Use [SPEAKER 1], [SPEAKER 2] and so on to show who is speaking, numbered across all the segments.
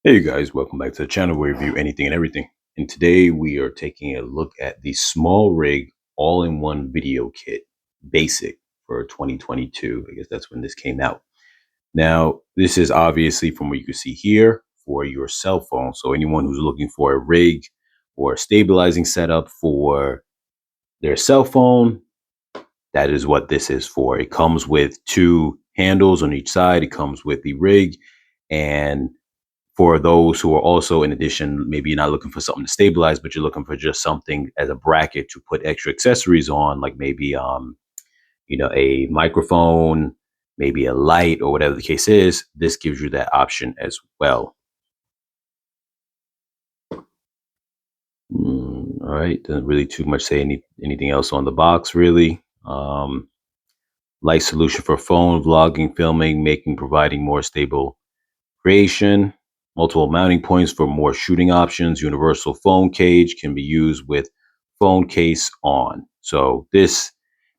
[SPEAKER 1] Hey you guys, welcome back to the channel where we review anything and everything. And today we are taking a look at the SmallRig all-in-one video kit, basic for 2022. I guess that's when this came out. Now, this is obviously from what you can see here for your cell phone. So anyone who's looking for a rig or a stabilizing setup for their cell phone, that is what this is for. It comes with two handles on each side. It comes with the rig, and for those who are also, in addition, maybe you're not looking for something to stabilize, but you're looking for just something as a bracket to put extra accessories on, like maybe a microphone, maybe a light, or whatever the case is. This gives you that option as well. All right, doesn't really too much say anything else on the box, really. Light solution for phone, vlogging, filming, making, providing more stable creation. Multiple mounting points for more shooting options. Universal phone cage can be used with phone case on. So this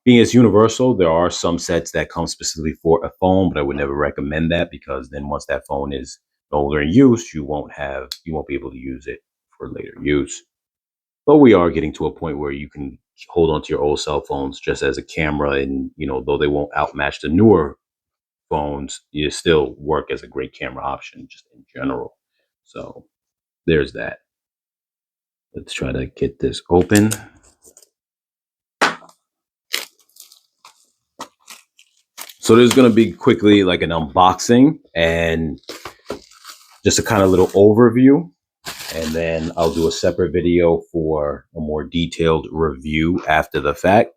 [SPEAKER 1] being as universal, there are some sets that come specifically for a phone, but I would never recommend that because then once that phone is no longer in use, you won't be able to use it for later use. But we are getting to a point where you can hold on to your old cell phones just as a camera, and though they won't outmatch the newer phones, you still work as a great camera option just in general. So there's that. Let's try to get this open. So there's going to be quickly like an unboxing and just a kind of little overview. And then I'll do a separate video for a more detailed review after the fact.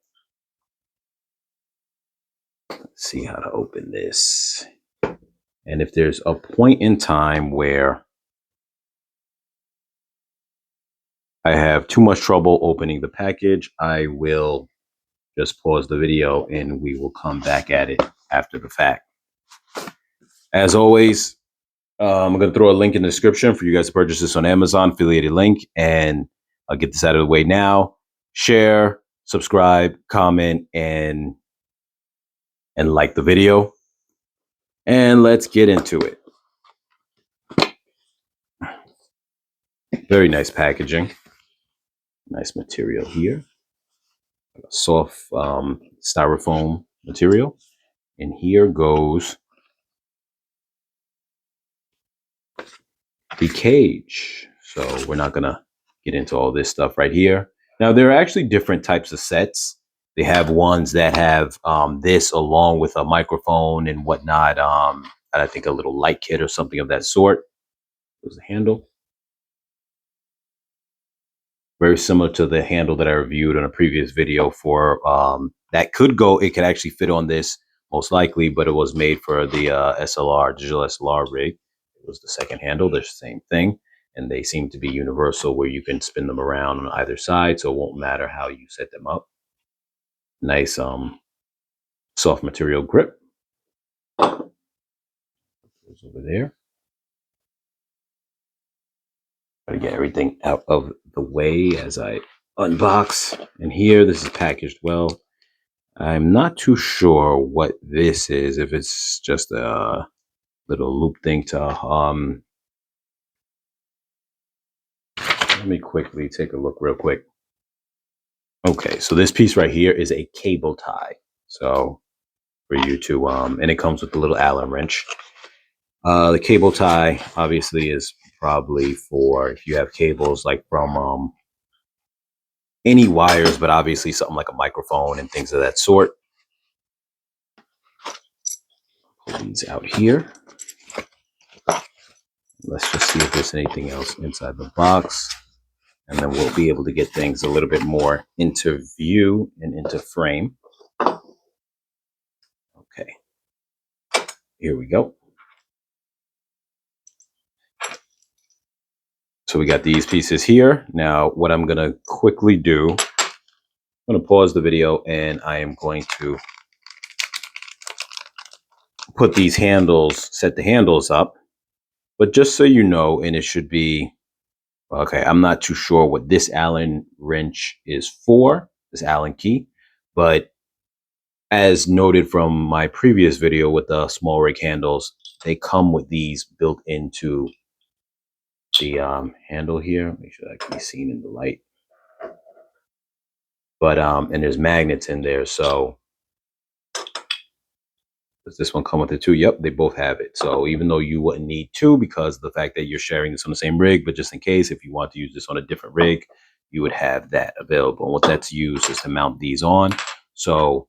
[SPEAKER 1] Let's see how to open this. And if there's a point in time where I have too much trouble opening the package, I will just pause the video and we will come back at it after the fact. As always, I'm going to throw a link in the description for you guys to purchase this on Amazon, affiliated link, and I'll get this out of the way now. Share, subscribe, comment, and like the video. And let's get into it. Very nice packaging. Nice material here. Soft styrofoam material. And here goes the cage. So we're not going to get into all this stuff right here. Now, there are actually different types of sets. They have ones that have this along with a microphone and whatnot. I think a little light kit or something of that sort. There's the handle. Very similar to the handle that I reviewed on a previous video for that it could actually fit on this most likely, but it was made for the SLR, digital SLR rig. It was the second handle. They're the same thing. And they seem to be universal where you can spin them around on either side. So it won't matter how you set them up. Nice soft material grip. Goes over there. Try to get everything out of the way as I unbox. And here, this is packaged well. I'm not too sure what this is, if it's just a little loop thing to let me quickly take a look real quick. Okay, so this piece right here is a cable tie. So for you to and it comes with a little Allen wrench. The cable tie obviously is probably for if you have cables like from any wires, but obviously something like a microphone and things of that sort. Pull these out here. Let's just see if there's anything else inside the box. And then we'll be able to get things a little bit more into view and into frame. Okay, here we go. So we got these pieces here. Now, what I'm going to quickly do, I'm going to pause the video and I am going to put these handles, set the handles up. But just so you know, and it should be, okay, I'm not too sure what this Allen wrench is for, this Allen key, but as noted from my previous video with the SmallRig handles, they come with these built into the handle here. Make sure that can be seen in the light. But and there's magnets in there. So does this one come with it too? Yep, they both have it. So even though you wouldn't need two because of the fact that you're sharing this on the same rig, but just in case, if you want to use this on a different rig, you would have that available. And what that's used is to mount these on. So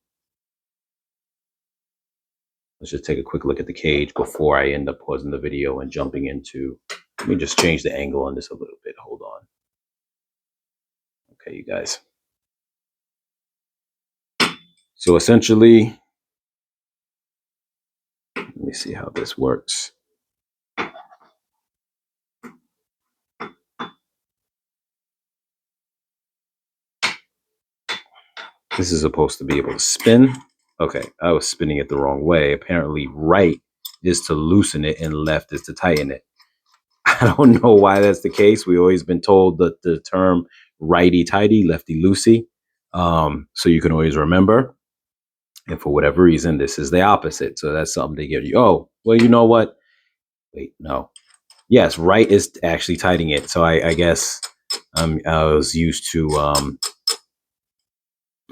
[SPEAKER 1] let's just take a quick look at the cage before I end up pausing the video and jumping into, let me just change the angle on this a little bit. Hold on. Okay, you guys. So essentially, let me see how this works. This is supposed to be able to spin. Okay, I was spinning it the wrong way. Apparently right is to loosen it and left is to tighten it. I don't know why that's the case. We've always been told that the term righty-tighty, lefty-loosey. So you can always remember. And for whatever reason, this is the opposite. So that's something to give you. Oh, well, you know what? Wait, no. Yes, right is actually tightening it. So I guess I was used to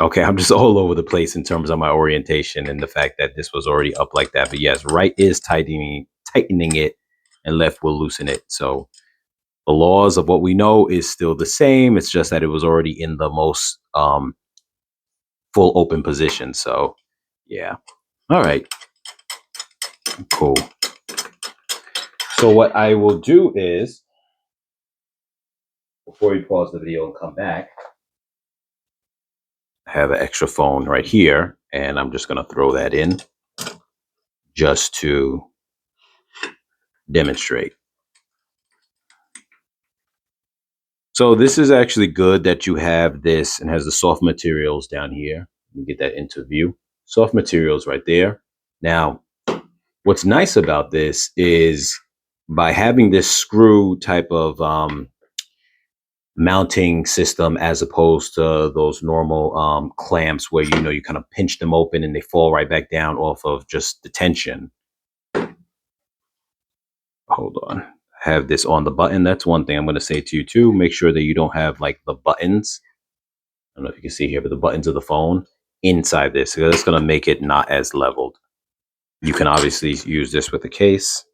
[SPEAKER 1] okay, I'm just all over the place in terms of my orientation and the fact that this was already up like that. But yes, right is tightening it, and left will loosen it. So the laws of what we know is still the same. It's just that it was already in the most full open position. So yeah. All right. Cool. So what I will do is, before we pause the video and come back, I have an extra phone right here, and I'm just going to throw that in just to demonstrate. So this is actually good that you have this and has the soft materials down here. Let me get that into view. Soft materials right there. Now, what's nice about this is by having this screw type of mounting system as opposed to those normal clamps where you kind of pinch them open and they fall right back down off of just the tension. Hold on. Have this on the button. That's one thing I'm going to say to you too. Make sure that you don't have like the buttons. I don't know if you can see here, but the buttons of the phone inside this. So that's going to make it not as leveled. You can obviously use this with a case.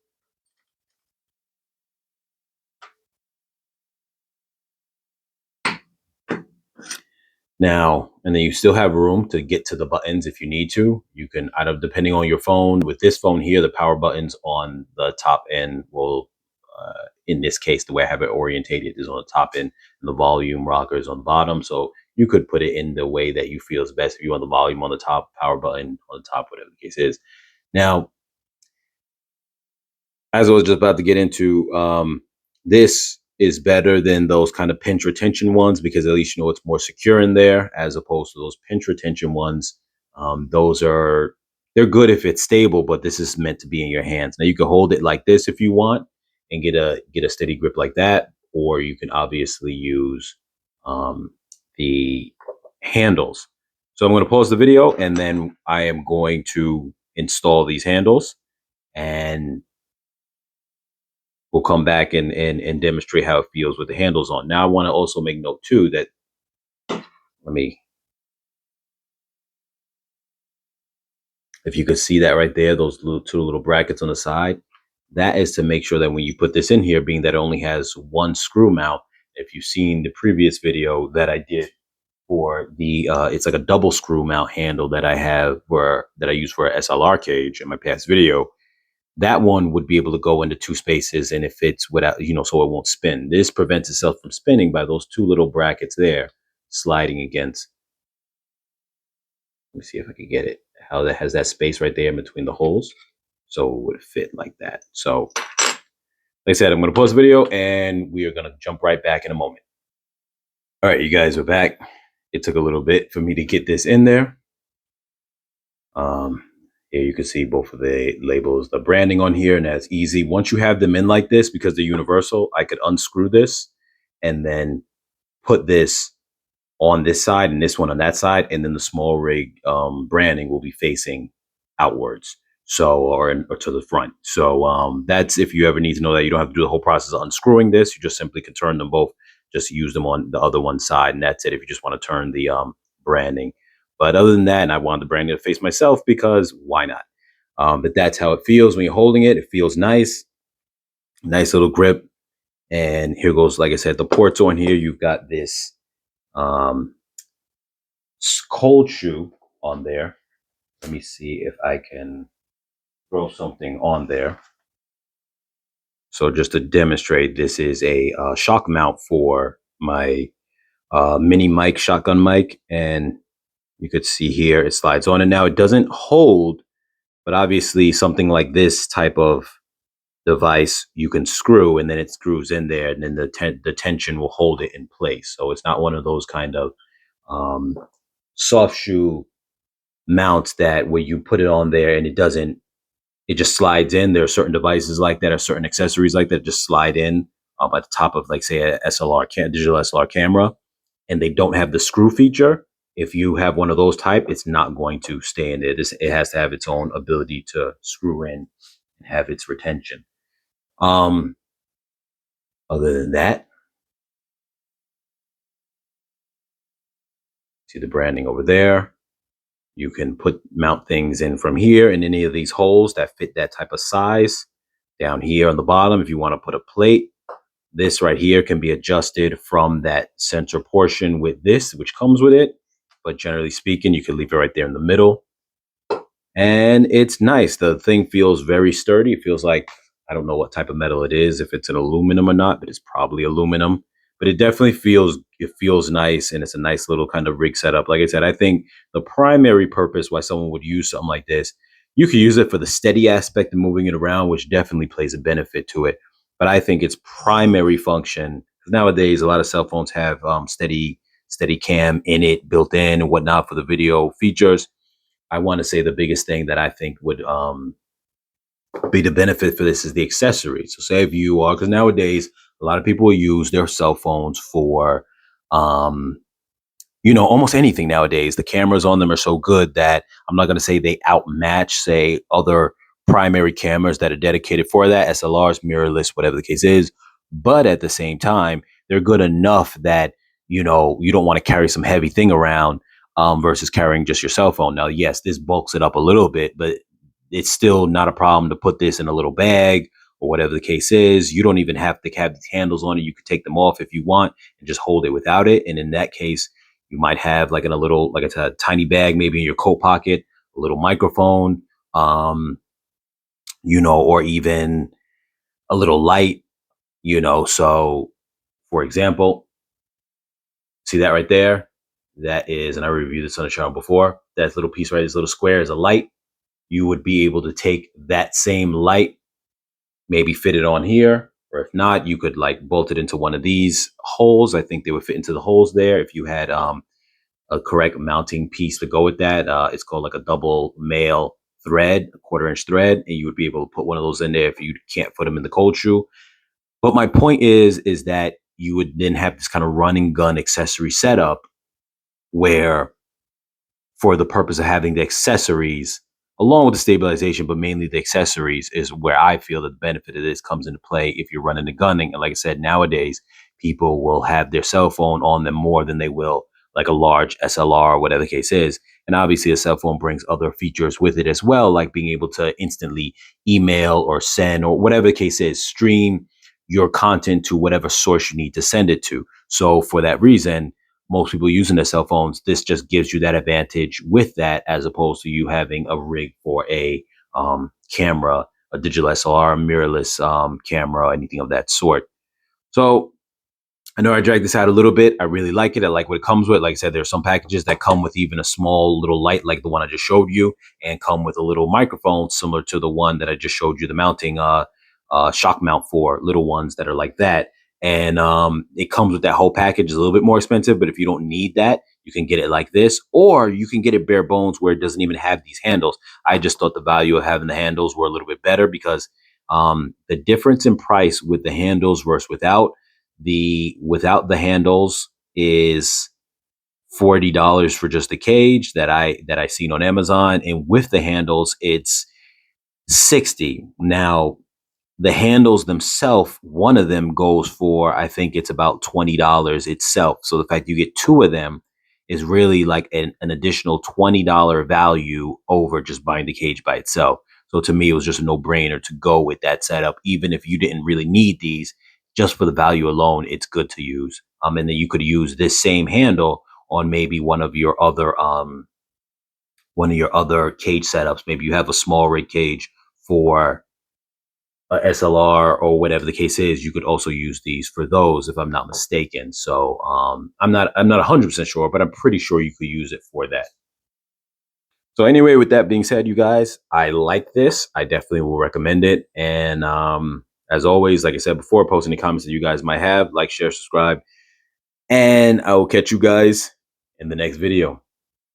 [SPEAKER 1] Now, and then you still have room to get to the buttons if you need to. You can, depending on your phone, with this phone here, the power buttons on the top end will, in this case, the way I have it orientated is on the top end and the volume rocker is on the bottom. So you could put it in the way that you feel is best. If you want the volume on the top, power button on the top, whatever the case is. Now, as I was just about to get into, this is better than those kind of pinch retention ones because at least you know it's more secure in there as opposed to those pinch retention ones. They're good if it's stable, but this is meant to be in your hands. Now you can hold it like this if you want and get a steady grip like that, or you can obviously use the handles. So I'm going to pause the video and then I am going to install these handles and we'll come back and demonstrate how it feels with the handles on. Now, I want to also make note too that if you could see that right there, those two little brackets on the side, that is to make sure that when you put this in here, being that it only has one screw mount, if you've seen the previous video that I did for the, it's like a double screw mount handle that I have that I use for a SLR cage in my past video. That one would be able to go into two spaces and it fits without, so it won't spin. This prevents itself from spinning by those two little brackets there sliding against. Let me see if I can get it. How that has that space right there in between the holes. So it would fit like that. So like I said, I'm going to pause the video and we are going to jump right back in a moment. All right, you guys are back. It took a little bit for me to get this in there. Here you can see both of the labels, the branding on here, and that's easy. Once you have them in like this, because they're universal, I could unscrew this and then put this on this side and this one on that side, and then the SmallRig branding will be facing outwards. or to the front. So that's if you ever need to know that you don't have to do the whole process of unscrewing this. You just simply can turn them both, just use them on the other one side, and that's it. If you just want to turn the branding, but other than that, and I wanted the branding to face myself because why not? But that's how it feels when you're holding it. It feels nice, nice little grip. And here goes, like I said, the ports on here. You've got this um, cold shoe on there. Let me see if I can throw something on there. So just to demonstrate, this is a shock mount for my mini mic, shotgun mic. And you could see here, it slides on. And now it doesn't hold, but obviously something like this type of device, you can screw and then it screws in there and then the tension will hold it in place. So it's not one of those kind of um, soft shoe mounts that where you put it on there and it just slides in. There are certain devices like that, or certain accessories like that just slide in at the top of, like, say, a digital SLR camera, and they don't have the screw feature. If you have one of those type, it's not going to stay in there. It has to have its own ability to screw in and have its retention. Um, Other than that, see the branding over there. You can mount things in from here in any of these holes that fit that type of size. Down here on the bottom, if you want to put a plate, this right here can be adjusted from that center portion with this, which comes with it. But generally speaking, you can leave it right there in the middle. And it's nice. The thing feels very sturdy. It feels like, I don't know what type of metal it is, if it's an aluminum or not, but it's probably aluminum. But it definitely feels nice, and it's a nice little kind of rig setup. Like I said, I think the primary purpose why someone would use something like this, you could use it for the steady aspect of moving it around, which definitely plays a benefit to it. But I think its primary function, because nowadays a lot of cell phones have steady cam in it, built in and whatnot for the video features. I want to say the biggest thing that I think would be the benefit for this is the accessories. So say if you are, because nowadays a lot of people use their cell phones for, um, almost anything nowadays. The cameras on them are so good that I'm not going to say they outmatch, say, other primary cameras that are dedicated for that, SLRs, mirrorless, whatever the case is. But at the same time, they're good enough that, you don't want to carry some heavy thing around versus carrying just your cell phone. Now, yes, this bulks it up a little bit, but it's still not a problem to put this in a little bag or whatever the case is. You don't even have to have these handles on it. You could take them off if you want and just hold it without it. And in that case, you might have like in a little, like it's a tiny bag, maybe in your coat pocket, a little microphone, or even a little light, So, for example, see that right there? That is, and I reviewed this on the channel before, that little piece right, this little square is a light. You would be able to take that same light, maybe fit it on here, or if not, you could like bolt it into one of these holes. I think they would fit into the holes there if you had a correct mounting piece to go with that. It's called like a double male thread, a 1/4 inch thread, and you would be able to put one of those in there if you can't put them in the cold shoe. But my point is that you would then have this kind of run and gun accessory setup where, for the purpose of having the accessories along with the stabilization, but mainly the accessories, is where I feel that the benefit of this comes into play if you're running the gunning. And like I said, nowadays people will have their cell phone on them more than they will like a large SLR or whatever the case is. And obviously a cell phone brings other features with it as well, like being able to instantly email or send, or whatever the case is, stream your content to whatever source you need to send it to. So for that reason, most people using their cell phones, this just gives you that advantage with that, as opposed to you having a rig for a camera, a digital SLR, mirrorless camera, anything of that sort. So I know I dragged this out a little bit. I really like it. I like what it comes with. Like I said, there's some packages that come with even a small little light like the one I just showed you, and come with a little microphone similar to the one that I just showed you, the mounting shock mount for little ones that are like that. And it comes with that whole package. It's a little bit more expensive, but if you don't need that, you can get it like this, or you can get it bare bones where it doesn't even have these handles. I just thought the value of having the handles were a little bit better because the difference in price with the handles versus without the handles is $40 for just the cage that I seen on Amazon, and with the handles, it's $60. Now, the handles themselves, one of them goes for, I think it's about $20 itself. So the fact you get two of them is really like an additional $20 value over just buying the cage by itself. So to me, it was just a no-brainer to go with that setup, even if you didn't really need these. Just for the value alone, it's good to use. And then you could use this same handle on maybe one of your other cage setups. Maybe you have a SmallRig cage for a SLR or whatever the case is. You could also use these for those, if I'm not mistaken. So I'm not 100% sure, but I'm pretty sure you could use it for that. So anyway, with that being said, you guys, I like this. I definitely will recommend it. And as always, like I said before, post any comments that you guys might have, like, share, subscribe, and I will catch you guys in the next video.